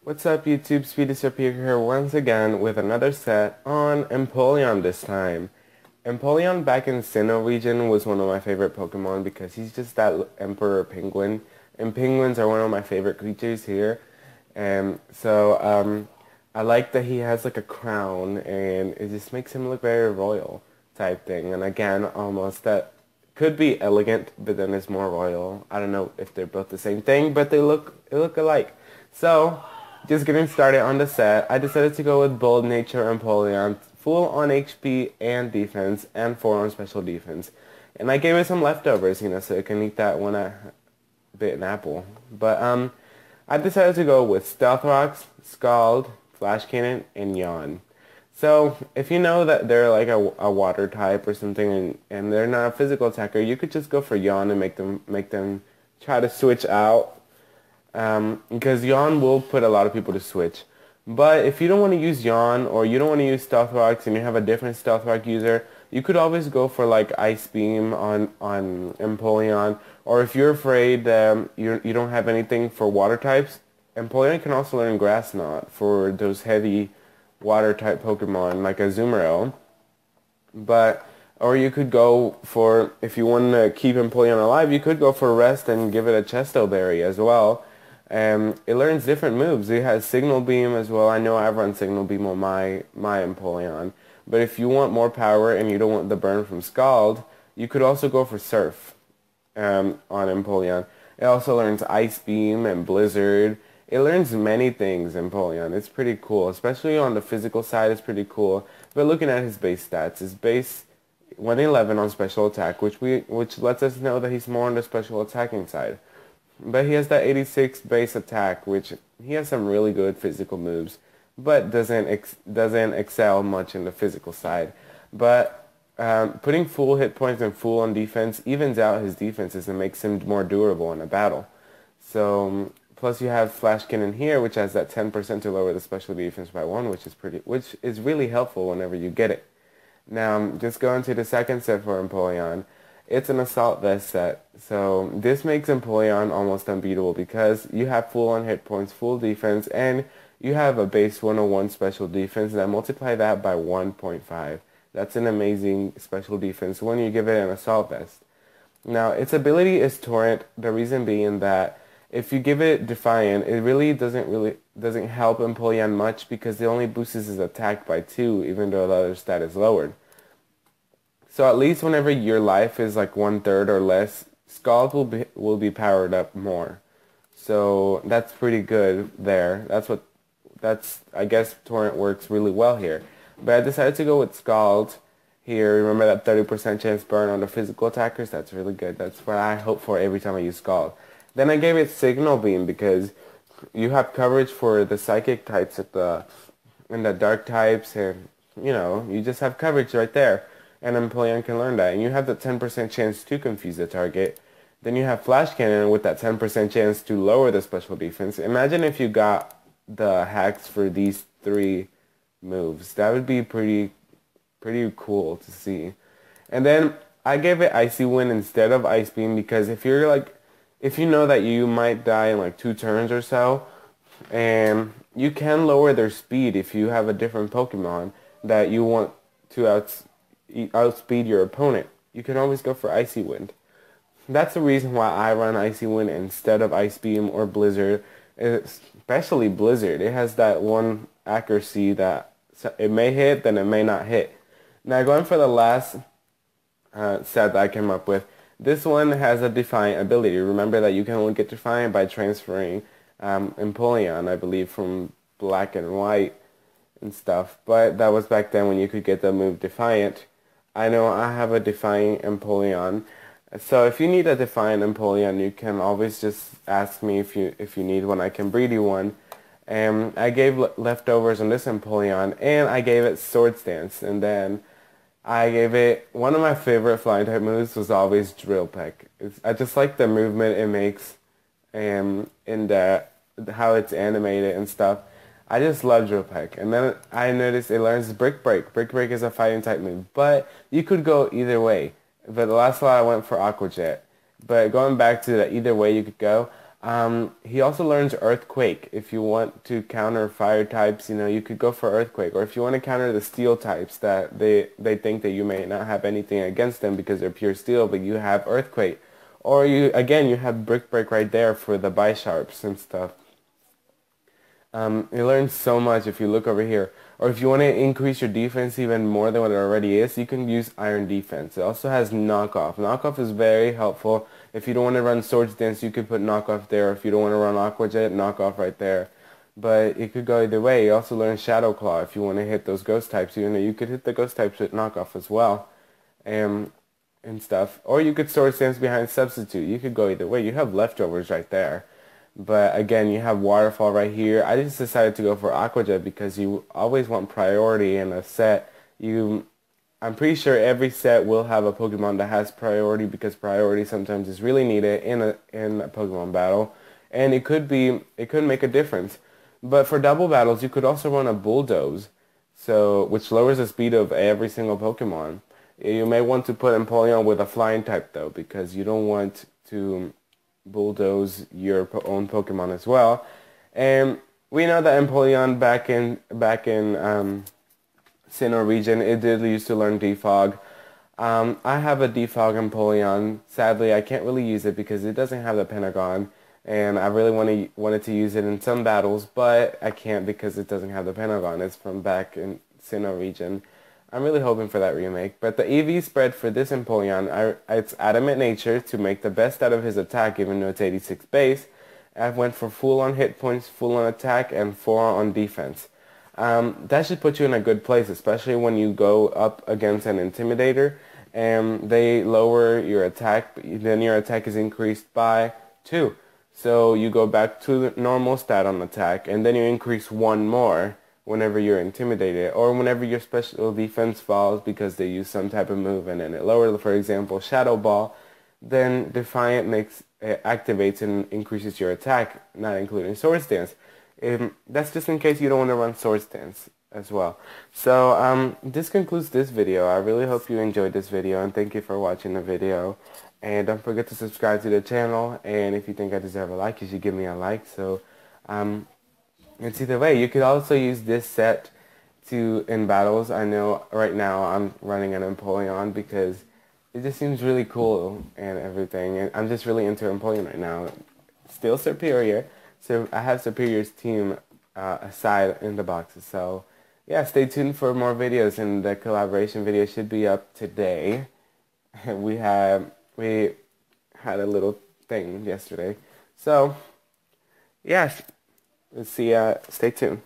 What's up YouTube, Speedy Superior here once again with another set on Empoleon this time. Empoleon back in Sinnoh region was one of my favorite Pokemon because he's just that Emperor Penguin. And penguins are one of my favorite creatures here. And so I like that he has like a crown and it just makes him look very royal type thing. And again, almost that could be elegant, but then it's more royal. I don't know if they're both the same thing, but they look alike. So, just getting started on the set, I decided to go with Bold Nature Empoleon, full on HP and defense, and 4 on special defense. And I gave it some leftovers, so it can eat that when I bit an apple. But I decided to go with Stealth Rocks, Scald, Flash Cannon, and Yawn. So, if you know that they're like a water type or something and they're not a physical attacker, you could just go for Yawn and make them try to switch out. Because Yawn will put a lot of people to switch. But if you don't want to use Yawn or you don't want to use Stealth Rocks and you have a different Stealth Rock user, you could always go for like Ice Beam on Empoleon. Or if you're afraid you don't have anything for water types, Empoleon can also learn Grass Knot for those heavy water type Pokemon like a Azumarill. Or you could go for, if you want to keep Empoleon alive, you could go for Rest and give it a Chesto Berry as well. It learns different moves. It has Signal Beam as well. I know I've run Signal Beam on my Empoleon. But if you want more power and you don't want the burn from Scald, you could also go for Surf on Empoleon. It also learns Ice Beam and Blizzard. It learns many things, Empoleon. It's pretty cool, especially on the physical side. It's pretty cool. But looking at his base stats, his base 111 on special attack, which lets us know that he's more on the special attacking side. But he has that 86 base attack, which he has some really good physical moves, but doesn't excel much in the physical side. But putting full hit points and full on defense evens out his defenses and makes him more durable in a battle. So plus you have Flash Cannon here, which has that 10% to lower the special defense by 1, which is really helpful whenever you get it. Now, just going to the second set for Empoleon. It's an Assault Vest set, so this makes Empoleon almost unbeatable because you have full on hit points, full defense, and you have a base 101 special defense, and I multiply that by 1.5. That's an amazing special defense when you give it an Assault Vest. Now, its ability is Torrent, the reason being that if you give it Defiant, it really doesn't help Empoleon much because it only boosts his attack by 2, even though the other stat is lowered. So at least whenever your life is like 1/3 or less, Scald will be powered up more. So that's pretty good there. I guess Torrent works really well here. But I decided to go with Scald here. Remember that 30% chance burn on the physical attackers? That's really good. That's what I hope for every time I use Scald. Then I gave it Signal Beam because you have coverage for the psychic types and the dark types, and you just have coverage right there. And Empoleon can learn that. And you have the 10% chance to confuse the target. Then you have Flash Cannon with that 10% chance to lower the special defense. Imagine if you got the hacks for these 3 moves. That would be pretty cool to see. And then I gave it Icy Wind instead of Ice Beam because if you know that you might die in like 2 turns or so, and you can lower their speed if you have a different Pokemon that you want to outspeed your opponent. You can always go for Icy Wind. That's the reason why I run Icy Wind instead of Ice Beam or Blizzard, especially Blizzard. It has that one accuracy that it may hit, then it may not hit. Now going for the last set that I came up with, this one has a Defiant ability. Remember that you can only get Defiant by transferring Empoleon, I believe, from Black and White and stuff. But that was back then when you could get the move Defiant. I know I have a Defiant Empoleon. So if you need a Defiant Empoleon, you can always just ask me if you need one. I can breed you one. And I gave leftovers on this Empoleon, and I gave it Sword Stance. And then I gave it, one of my favorite flying type moves was always Drill Peck. I just like the movement it makes and how it's animated and stuff. I just love Drill Peck. And then I noticed it learns Brick Break. Brick Break is a fighting type move, but you could go either way. But the last lot I went for Aqua Jet. But going back to the either way you could go, He also learns Earthquake. If you want to counter fire types, you could go for Earthquake. Or if you want to counter the steel types that they think that you may not have anything against them because they're pure steel, but you have Earthquake. Or you have Brick Break right there for the Bisharps and stuff. You learn so much if you look over here. Or if you want to increase your defense even more than what it already is, you can use Iron Defense. It also has Knockoff. Knockoff is very helpful. If you don't want to run Swords Dance, you could put Knockoff there. If you don't want to run Aqua Jet, Knockoff right there. But it could go either way. You also learn Shadow Claw if you want to hit those Ghost types. You could hit the Ghost types with Knockoff as well. And stuff. Or you could Swords Dance behind Substitute. You could go either way. You have Leftovers right there. But again, you have Waterfall right here. I just decided to go for Aqua Jet because you always want priority in a set. I'm pretty sure every set will have a Pokemon that has priority because priority sometimes is really needed in a Pokemon battle, and it could make a difference. But for double battles, you could also run a Bulldoze, which lowers the speed of every single Pokemon. You may want to put Empoleon with a flying type though, because you don't want to bulldoze your own Pokemon as well. And we know that Empoleon back in Sinnoh region, it did used to learn Defog. I have a Defog Empoleon. Sadly, I can't really use it because it doesn't have the Pentagon, and I really wanted to use it in some battles, but I can't because it doesn't have the Pentagon. It's from back in Sinnoh region. I'm really hoping for that remake. But the EV spread for this Empoleon, it's Adamant Nature to make the best out of his attack even though it's 86 base. I went for full on hit points, full on attack, and 4 on defense. That should put you in a good place, especially when you go up against an Intimidator and they lower your attack, then your attack is increased by 2. So you go back to the normal stat on attack, and then you increase 1 more whenever you're intimidated, or whenever your special defense falls because they use some type of move and then it lowers, for example, Shadow Ball, then Defiant activates and increases your attack, not including Swords Dance. That's just in case you don't want to run Swords Dance as well. So this concludes this video. I really hope you enjoyed this video, and thank you for watching the video. And don't forget to subscribe to the channel, and if you think I deserve a like, you should give me a like. So it's either way. You could also use this set in battles. I know right now I'm running an Empoleon because it just seems really cool and everything. And I'm just really into Empoleon right now. Still Superior. So I have Superior's team aside in the boxes. So yeah, stay tuned for more videos, and the collaboration video should be up today. We had a little thing yesterday. So yes. Let's see, stay tuned.